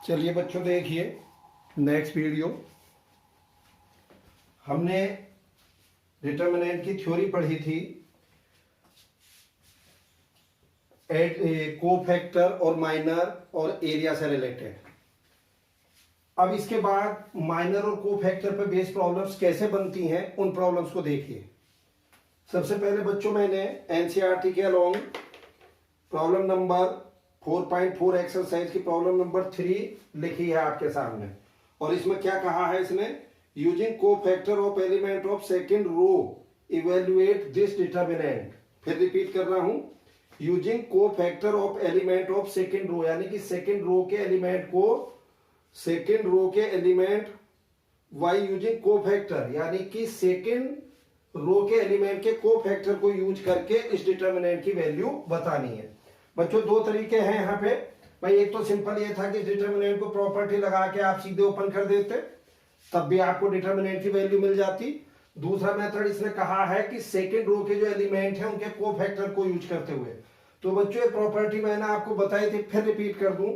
चलिए बच्चों देखिए नेक्स्ट वीडियो। हमने डिटर्मिनेंट की थ्योरी पढ़ी थी, कोफैक्टर और माइनर और एरिया से रिलेटेड। अब इसके बाद माइनर और कोफैक्टर पे बेस्ड प्रॉब्लम्स कैसे बनती हैं उन प्रॉब्लम्स को देखिए। सबसे पहले बच्चों मैंने एनसीईआरटी के अलोंग प्रॉब्लम नंबर 4.4 एक्सरसाइज की प्रॉब्लम नंबर 3 लिखी है आपके सामने, और इसमें क्या कहा है इसने, using cofactor of element of second row evaluate this determinant. फिर रिपीट कर रहा हूं, using cofactor of element of second row, यानी कि सेकंड रो के एलिमेंट को, सेकंड रो के एलिमेंट वाई यूजिंग कोफैक्टर, यानी कि सेकंड रो के एलिमेंट के कोफैक्टर को यूज करके इस डिटर्मिनेंट की वैल्यू बतानी है। बच्चों दो तरीके हैं यहाँ पे भाई। एक तो सिंपल ये था कि डिटर्मिनेंट को प्रॉपर्टी लगा के आप सीधे ओपन कर देते, तब भी आपको डिटर्मिनेंट की वैल्यू मिल जाती। दूसरा मेथड इसने कहा है कि सेकंड रो के जो एलिमेंट हैं उनके कोफैक्टर को यूज करते हुए। तो बच्चों ये प्रॉपर्टी मैंने आपको बताई थी, फिर रिपीट कर दूं।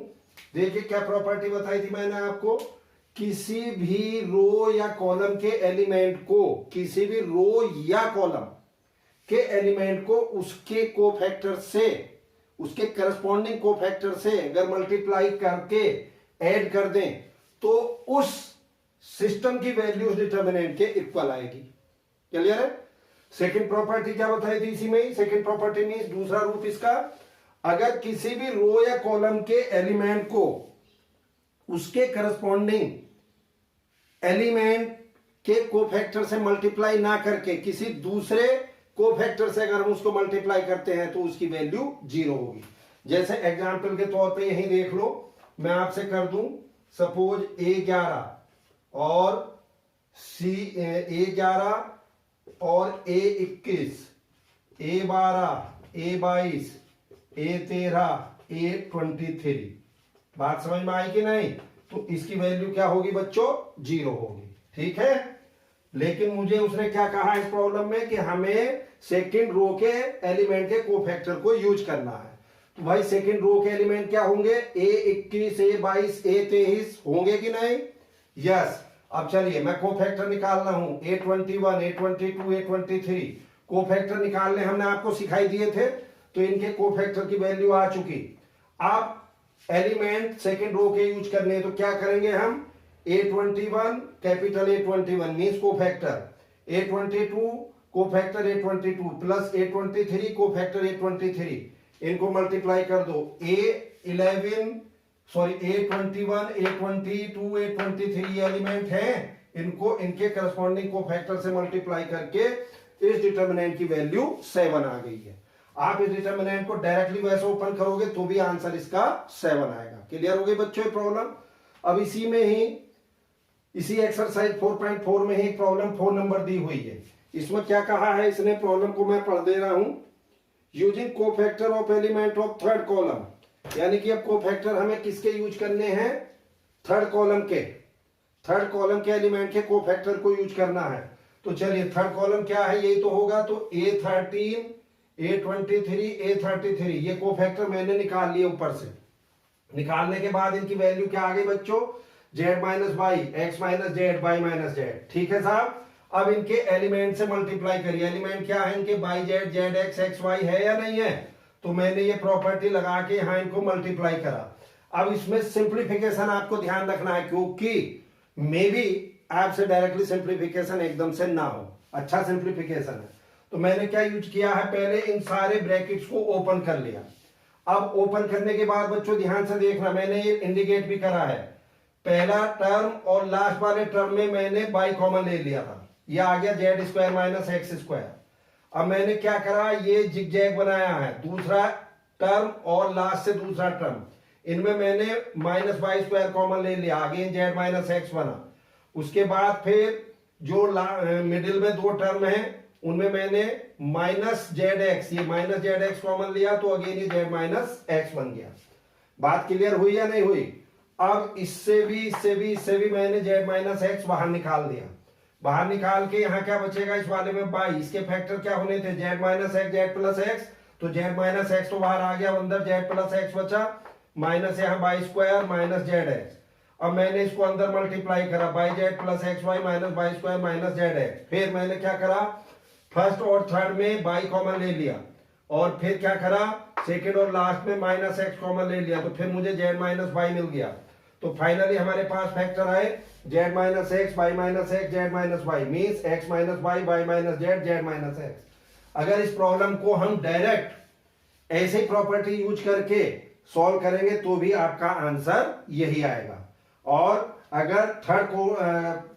देखिए क्या प्रॉपर्टी बताई थी मैंने आपको, किसी भी रो या कॉलम के एलिमेंट को, किसी भी रो या कॉलम के एलिमेंट को उसके कोफैक्टर से, उसके करस्पॉन्डिंग कोफैक्टर से अगर मल्टीप्लाई करके ऐड कर दें तो उस सिस्टम की वैल्यू डिटर्मिनेंट के इक्वल आएगी। क्लियर है? सेकंड प्रॉपर्टी क्या बताई थी इसी में? सेकंड प्रॉपर्टी मींस दूसरा रूप इसका, अगर किसी भी रो या कॉलम के एलिमेंट को उसके करस्पॉन्डिंग एलिमेंट के कोफैक्टर से मल्टीप्लाई ना करके किसी दूसरे कोफैक्टर से अगर हम उसको मल्टीप्लाई करते हैं तो उसकी वैल्यू 0 होगी। जैसे एग्जांपल के तौर पे यही देख लो, मैं आपसे कर दूं सपोज A11 और A11 और A21, A12, A22, A13, A23। बात समझ में आई कि नहीं? तो इसकी वैल्यू क्या होगी बच्चों? 0 होगी। ठीक है, लेकिन मुझे उसने क्या कहा इस प्रॉब्लम में कि हमें सेकंड रो के एलिमेंट के कोफैक्टर को यूज करना है। तो भाई सेकंड रो के एलिमेंट क्या होंगे? A21, A22, A23 होंगे कि नहीं? यस। अब चलिए मैं कोफैक्टर निकाल रहा हूं, A21, A22, A23 कोफैक्टर निकालने हमने आपको सिखाई दिए थे, तो इनके कोफैक्टर की वैल्यू आ चुकी। अब एलिमेंट सेकंड रो के यूज करने, तो क्या करेंगे हम, A21 capital A21 means cofactor, A22 cofactor A22 plus A23 cofactor A23, इनको मल्टीप्लाई कर दो। A21, A22, A23 ये एलिमेंट हैं, इनको इनके करस्पॉन्डिंग कोफैक्टर से मल्टीप्लाई करके इस डिटर्मिनेंट की वैल्यू 7 आ गई है। आप इस डिटर्मिनेंट को डायरेक्टली वैसे ओपन करोगे तो भी आंसर इसका 7 आएगा। क्लियर हो गई बच्चों ये प्रॉब्लम? अब इसी में ही, इसी एक्सरसाइज 4.4 में ही प्रॉब्लम 4 नंबर दी हुई है। इसमें क्या कहा है इसने, प्रॉब्लम को मैं पढ़ दे रहा हूं, using cofactor of element of third column, यानी कि अब कोफैक्टर हमें किसके यूज करने हैं? थर्ड कॉलम के, थर्ड कॉलम के एलिमेंट के कोफैक्टर को यूज करना है। तो चलिए थर्ड कॉलम क्या है, यही तो होगा। तो A13, A23, A33 ये कोफैक्टर मैंने निकाल लिए ऊपर से। निकालने के बाद इनकी वैल्यू क्या आ गई बच्चों? Z minus y, x minus z, y minus z. ठीक है साहब, अब इनके एलिमेंट से मल्टीप्लाई करिए। एलिमेंट क्या है इनके? Y z, z x, x y है या नहीं है? तो मैंने ये प्रॉपर्टी लगा के यहां इनको मल्टीप्लाई करा। अब इसमें सिंप्लीफिकेशन आपको ध्यान रखना है, क्योंकि मे बी आपसे डायरेक्टली सिंप्लीफिकेशन एकदम से ना हो, अच्छा सिंप्लीफिकेशन है। तो मैंने क्या यूज किया है, पहले इन सारे ब्रैकेट्स को ओपन कर लिया। अब ओपन करने के बाद बच्चों ध्यान से देखना, मैंने ये इंडिकेट भी करा है, पहला टर्म और लास्ट वाले टर्म में मैंने बाई कॉमन ले लिया था, ये आ गया Z square minus x square. अब मैंने क्या करा, ये जिगजैग बनाया है, दूसरा टर्म और लास्ट से दूसरा टर्म, इनमें मैंने माइनस वाई स्क्वायर कॉमन ले लिया, आगे जेड माइनस एक्स बना। उसके बाद फिर जो मिडिल में दो टर्म है उनमें मैंने माइनस जेड एक्स, ये माइनस जेड एक्स कॉमन लिया, तो अगेन ये जेड माइनस एक्स बन गया। बात क्लियर हुई या नहीं हुई? अब इससे भी मैंने जेड माइनस एक्स बाहर निकाल दिया। बाहर निकाल के यहाँ क्या बचेगा इस वाले में? बाई। इसके फैक्टर क्या होने थे? Z minus x, z plus x. तो जेड माइनस एक्स तो बाहर आ गया, अंदर जेड प्लस एक्स बचा, माइनस यहाँ y square minus z x. अब मैंने इसको अंदर मल्टीप्लाई करा, y z plus x y minus y square minus z x. फिर मैंने क्या करा, फर्स्ट और थर्ड में बाई कॉमन ले लिया, और फिर क्या करा, सेकंड और लास्ट में माइनस एक्स कॉमन ले लिया, तो फिर मुझे जेड माइनस बाई मिल गया। तो फाइनली हमारे पास फैक्टर आए Z minus x by minus x Z minus by, means x minus by by minus Z Z minus x. अगर इस प्रॉब्लम को हम डायरेक्ट ऐसे प्रॉपर्टी यूज करके सॉल्व करेंगे तो भी आपका आंसर यही आएगा। और अगर थर्ड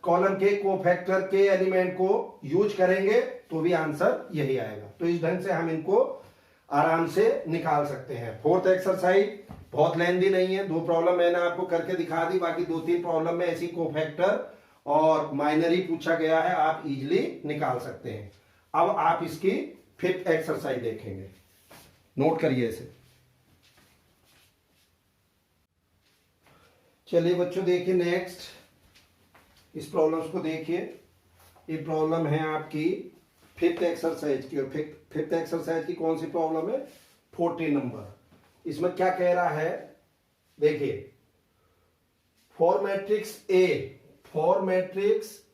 कॉलम के कोफैक्टर के एलिमेंट को यूज करेंगे तो भी आंसर यही आएगा। तो इस ढंग से हम इनको आराम से निकाल सकते हैं। फोर्थ एक्सरसाइज बहुत लेंदी नहीं है, 2 प्रॉब्लम मैंने आपको करके दिखा दी, बाकी 2-3 प्रॉब्लम में ऐसी कोफैक्टर और माइनरी पूछा गया है, आप इजिली निकाल सकते हैं। अब आप इसकी 5th एक्सरसाइज देखेंगे, नोट करिए इसे। चलिए बच्चों देखिए नेक्स्ट इस प्रॉब्लम्स को देखिए। ये प्रॉब्लम है आपकी 5th एक्सरसाइज की, और 5th एक्सरसाइज की कौन सी प्रॉब्लम है, 14 नंबर। इसमें क्या कह रहा है, देखिए फॉर मैट्रिक्स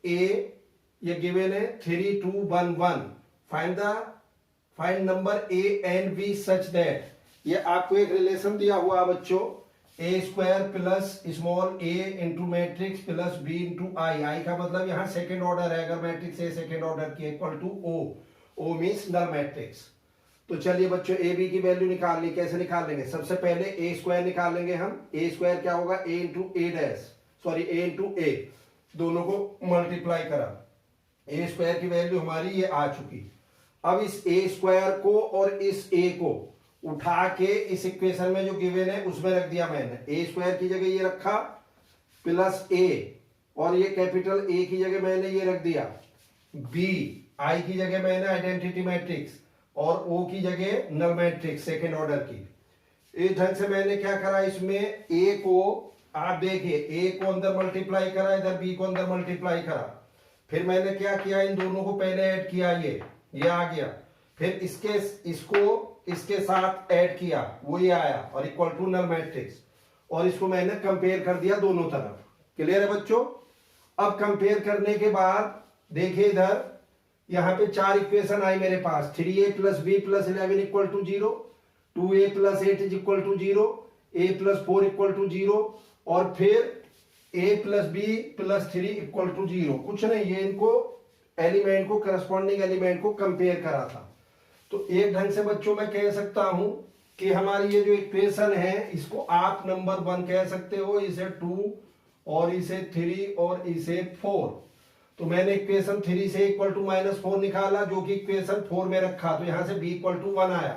ए ये गिवन है 3 2 1 1, find number a and b such that, ये आपको एक रिलेशन दिया हुआ बच्चों, A square plus small a into matrix plus b into I. I का मतलब यहाँ सेकेंड ऑर्डर है, अगर मैट्रिक्स ए सेकेंड ऑर्डर की, equal to O means null matrix. तो चलिए बच्चों ए बी की वैल्यू निकालनी, कैसे निकाल लेंगे, सबसे पहले ए स्क्वायर निकाल लेंगे हम। ए स्क्वायर क्या होगा, ए इंटू ए डैश, सॉरी ए इंटू ए, दोनों को मल्टीप्लाई करा, ए स्क्वायर की वैल्यू हमारी ये आ चुकी। अब इस ए स्क्वायर को और इस ए को उठा के इस इक्वेशन में जो गिवन है उसमें रख दिया मैंने। ए स्क्वायर की जगह ये रखा प्लस ए, और ये कैपिटल ए की जगह मैंने ये रख दिया बी, आई की जगह मैंने आइडेंटिटी मैट्रिक्स, और ओ की जगह नल मैट्रिक्स सेकेंड ऑर्डर की। इस ढंग से मैंने क्या करा, इसमें ए को आप देखिए ए को अंदर मल्टीप्लाई करा, इधर बी को अंदर मल्टीप्लाई करा, फिर मैंने क्या किया, इन दोनों को पहले ऐड किया, ये आ गया, फिर इसको इसके साथ ऐड किया, वो ये आया, और इक्वल टू नल मैट्रिक्स, और इसको मैंने कंपेयर कर दिया दोनों तरफ। क्लियर है बच्चों। अब कंपेयर करने के बाद देखिए इधर यहां पे 4 इक्वेशन आई मेरे पास, 3a plus b plus 11 equal to 0, 2a plus 8 is equal to 0, a plus 4 equal to 0, और फिर a plus b plus 3 equal to 0। कुछ नहीं, ये इनको एलिमेंट को करस्पॉन्डिंग एलिमेंट को कंपेयर करा था। तो एक ढंग से बच्चों मैं कह सकता हूं कि हमारी ये जो इक्वेशन है इसको आप नंबर 1 कह सकते हो, इसे 2 और इसे 3 और इसे 4। तो मैंने इक्वेशन 3 से इक्वल टू -4 निकाला, जो कि इक्वेशन 4 में रखा, तो यहां से b इक्वल टू 1 आया।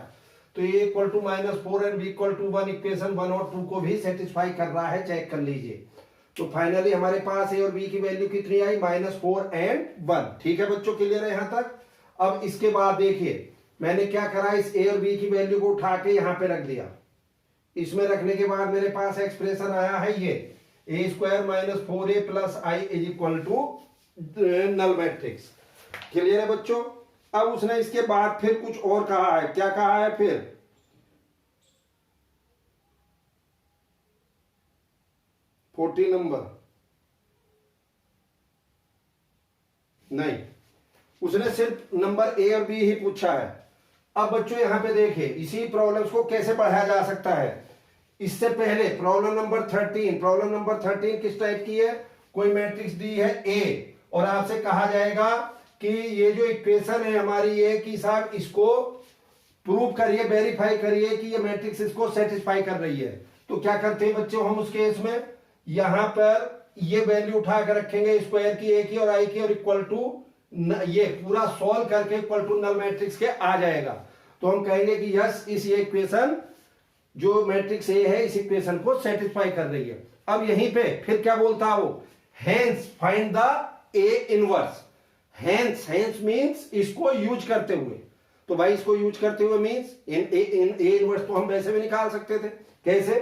तो ये equal to -4 and b equal to 1 equation 1 और 2 को भी सेटिस्फाई कर रहा है, चेक कर लीजिए। तो फाइनली हमारे पास a और b की वैल्यू कितनी आई, -4 एंड 1। ठीक है बच्चों, क्लियर है यहां तक। अब इसके बाद देखिए मैंने क्या करा, इस a और b की वैल्यू को उठा के यहां पे रख दिया। इसमें रखने के बाद मेरे पास एक्सप्रेशन आया है ये a square -4a plus i is equal to null matrix. Clear है बच्चों। अब उसने इसके बाद फिर कुछ और कहा है, क्या कहा है फिर, नंबर नहीं, उसने सिर्फ नंबर ए और बी ही पूछा है। अब बच्चों यहां पे देखिए इसी प्रॉब्लम्स को कैसे पढ़ाया जा सकता है। इससे पहले प्रॉब्लम नंबर 13 किस टाइप की है, कोई मैट्रिक्स दी है ए, और आपसे कहा जाएगा कि ये जो इक्वेशन है हमारी ये कि साहब इसको प्रूव करिए, वेरीफाई करिए कि ये मैट्रिक्स इसको सेटिस्फाई कर रही है। तो क्या करते हैं बच्चों हम उस केस में, यहां पर ये वैल्यू उठा कर रखेंगे स्क्वायर की, ए की और आई की, और इक्वल टू ये पूरा सॉल्व करके इक्वल टू नल मैट्रिक्स के आ जाएगा। तो हम कहेंगे कि यस इस इक्वेशन जो मैट्रिक्स ए है इस इक्वेशन को सेटिस्फाई कर रही है। अब यहीं पे फिर क्या बोलता है वो, hence find the A inverse. Hence means इसको यूज करते हुए, तो भाई इसको यूज करते हुए मींस इन ए इनवर्स तो हम वैसे भी निकाल सकते थे। कैसे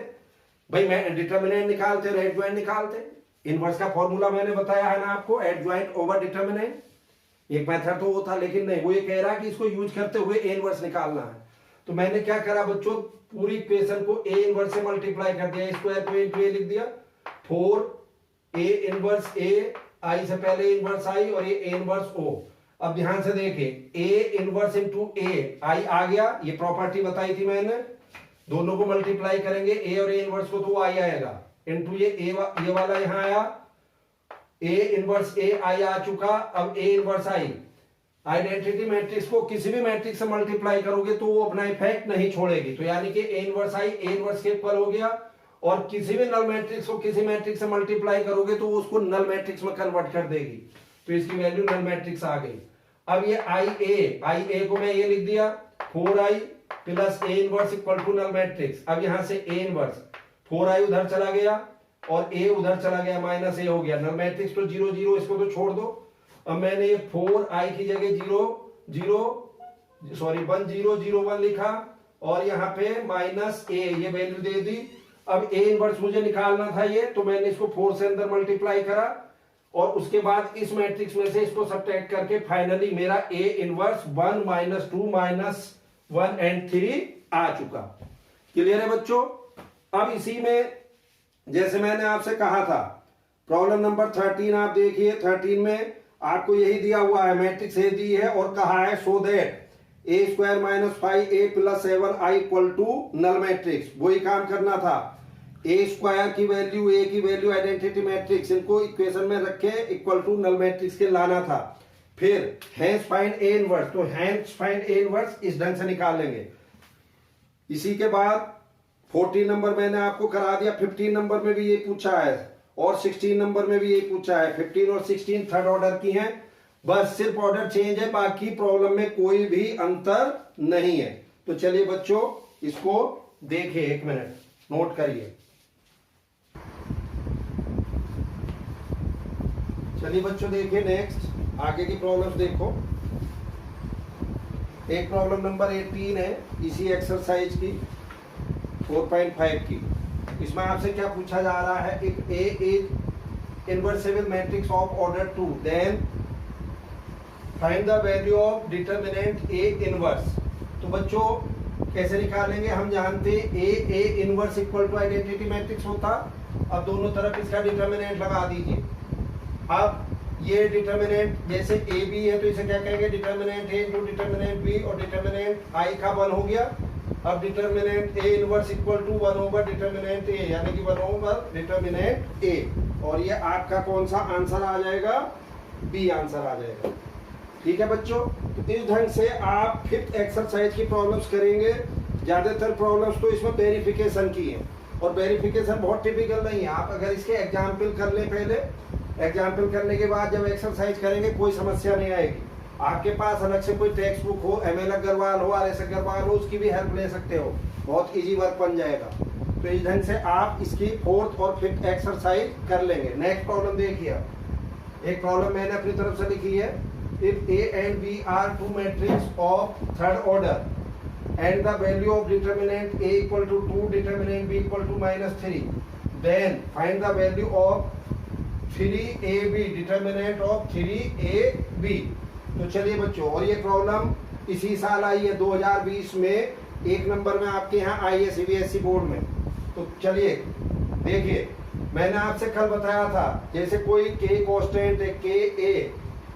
भाई, मैं डिटर्मिनेंट निकालते और एडजॉइंट निकालते। इनवर्स का फॉर्मूला मैंने बताया है ना आपको, एडजॉइंट ओवर डिटर्मिनेंट, एक मेथड तो वो था, लेकिन नहीं, वो ये कह रहा है कि इसको यूज करते हुए ए इनवर्स निकालना है। तो मैंने क्या करा बच्चों, पूरी इक्वेशन को ए इनवर्स से मल्टीप्लाई कर दिया, स्क्वायर को इनटू ए लिख दिया, 4 ए इनवर्स ए, आई से पहले इनवर्स आई और ये ए इनवर्स ओ। अब ध्यान से देखिए, ए इनवर्स इनटू ए, आई आ गया, ये प्रॉपर्टी बताई थी मैंने, दोनों को मल्टीप्लाई करेंगे ए और ए इनवर्स को, तो आई आएगा, इनटू ये वाला यहां आया, ए इनवर्स ए आई आ चुका, अब A inverse I. Identity matrix को किसी भी मैट्रिक्स से मल्टीप्लाई करोगे तो वो अपना इफेक्ट नहीं छोड़ेगी, तो यानी कि A inverse I A inverse के इक्वल हो गया, और किसी भी नल मैट्रिक्स को किसी मैट्रिक्स से मल्टीप्लाई करोगे तो वो उसको नल मैट्रिक्स में कन्वर्ट कर देगी, तो इसकी वैल्यू नल मैट्रिक्स आ गई। अब ये आई ए को मैं ये लिख दिया, 4i plus a inverse equal to null matrix. अब यहां से ए इनवर्स, 4i उधर चला गया और ए उधर चला गया, माइनस ए हो गया, नल मैट्रिक्स तो 0 0, इसको तो छोड़ दो। अब मैंने ये 4i की जगह 1 0 0 1 लिखा और यहाँ पे माइनस ए ये वैल्यू दे दी। अब ए इनवर्स मुझे निकालना था ये, तो मैंने इसको 4 से अंदर मल्टीप्लाई करा और उसके बाद इस मैट्रिक्स में से इसको सब्ट्रैक्ट करके फाइनली मेरा ए इनवर्स 1 -2 -1 एंड 3 आ चुका। क्लियर है बच्चों? अब इसी में जैसे मैंने आपसे कहा था, प्रॉब्लम नंबर 13 आप देखिए, 13 में आपको यही दिया हुआ है, मैट्रिक्स ए दी है और कहा है so that a square -5a + 7i equal to null matrix. वही काम करना था, ए स्क्वायर की वैल्यू, ए की वैल्यू, आइडेंटिटी मैट्रिक्स, इनको इक्वेशन में रखे इक्वल टू नल मैट्रिक्स के लाना था। फिर हैंस फाइंड ए इनवर्स, तो हैंस फाइंड ए इनवर्स इस ढंग से निकालेंगे। इसी के बाद 14 नंबर मैंने आपको करा दिया, 15 नंबर में भी ये पूछा है और 16 नंबर में भी ये पूछा है। 15 और 16 थर्ड ऑर्डर की हैं, बस सिर्फ ऑर्डर चेंज है, बाकी प्रॉब्लम में कोई भी अंतर नहीं है। तो चलिए बच्चों इसको देखिए, 1 मिनट नोट करिए। चलिए बच्चों देखिए, नेक्स्ट आगे की प्रॉब्लम्स देखो। एक प्रॉब्लम नंबर 18 है इसी एक्सरसाइज की 4.5 की। इसमें आपसे क्या पूछा जा रहा है, if A is invertible matrix of order 2 then find the value of determinant A inverse. तो बच्चों कैसे निकालेंगे, हम जानते A inverse equal to identity matrix होता। अब दोनों तरफ इसका डिटरमिनेंट लगा दीजिए। अब ये डिटरमिनेंट जैसे ए बी है तो इसे क्या कहेंगे, determinant a into determinant b, और डिटरमिनेंट आई का 1 हो गया। अब determinant A inverse equal to 1 over determinant a, यानी कि 1 ओवर डिटरमिनेंट ए, और ये आपका कौन सा आंसर आ जाएगा, बी आंसर आ जाएगा। ठीक है बच्चों, तो इस ढंग से आप 5th एक्सरसाइज की प्रॉब्लम्स करेंगे। ज्यादातर प्रॉब्लम्स तो इसमें वेरिफिकेशन की है, और वेरिफिकेशन बहुत टिपिकल नहीं है। आप अगर इसके एग्जाम्पल कर ले, पहले एग्जाम्पल करने के बाद जब एक्सरसाइज करेंगे कोई समस्या नहीं आएगी। आपके पास अलग से कोई टेक्स्ट बुक हो, ML अग्रवाल हो, RS अग्रवाल हो, उसकी भी हेल्प ले सकते हो, बहुत इजी वर्क बन जाएगा। तो इस ढंग से आप इसकी 4th और 5th एक्सरसाइज कर लेंगे। नेक्स्ट प्रॉब्लम देखिए, एक प्रॉब्लम मैंने अपनी तरफ से लिखी है, if A and B are two matrices of third order and the value of determinant A equal to 2, determinant B equal to -3, then find the value of 3AB, determinant of 3AB। तो चलिए बच्चों, और ये problem इसी साल आई है 2020 में, 1 number में आपके यहाँ आई है CBSE बोर्ड में। तो चलिए देखिए, मैंने आपसे कल बताया था जैसे कोई K कांस्टेंट है KA,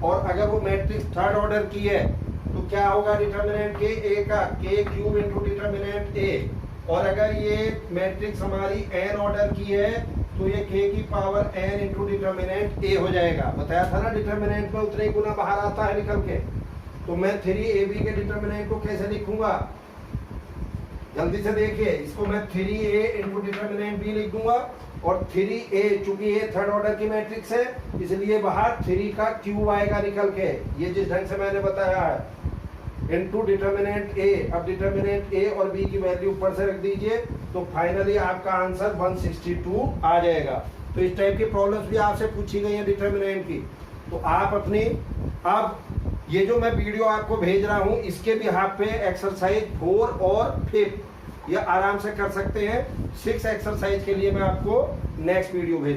और अगर वो मैट्रिक्स थर्ड ऑर्डर की है तो क्या होगा डिटरमिनेंट KA का K³ इंटू डिटरमिनेंट A, और अगर ये मैट्रिक्स हमारी n ऑर्डर की है तो ये K की power n into determinant A हो जाएगा। बताया था ना, डिटरमिनेंट में उतने ही गुना बाहर आता है निकल के। तो मैं 3AB के डिटरमिनेंट को कैसे लिखूंगा, जल्दी से देखिए, इसको मैं 3A इंटू डिटरमिनेंट B लिख दूंगा, और 3A चूंकि ये थर्ड ऑर्डर की मैट्रिक्स है इसलिए बाहर 3 का क्यूब आएगा निकल के, ये जिस ढंग से मैंने बताया है, इनटू डिटरमिनेंट A। अब डिटरमिनेंट A और B की वैल्यू ऊपर से रख दीजिए, तो फाइनली आपका आंसर 162 आ जाएगा। तो इस टाइप की प्रॉब्लम्स भी आपसे पूछी गई है डिटरमिनेंट की। तो आप अपनी, अब ये जो मैं वीडियो आपको भेज रहा हूं इसके भी हाथ पे एक्सरसाइज 4 और 5 ये आराम से कर सकते हैं। 6 एक्सरसाइज के लिए मैं आपको नेक्स्ट वीडियो भेज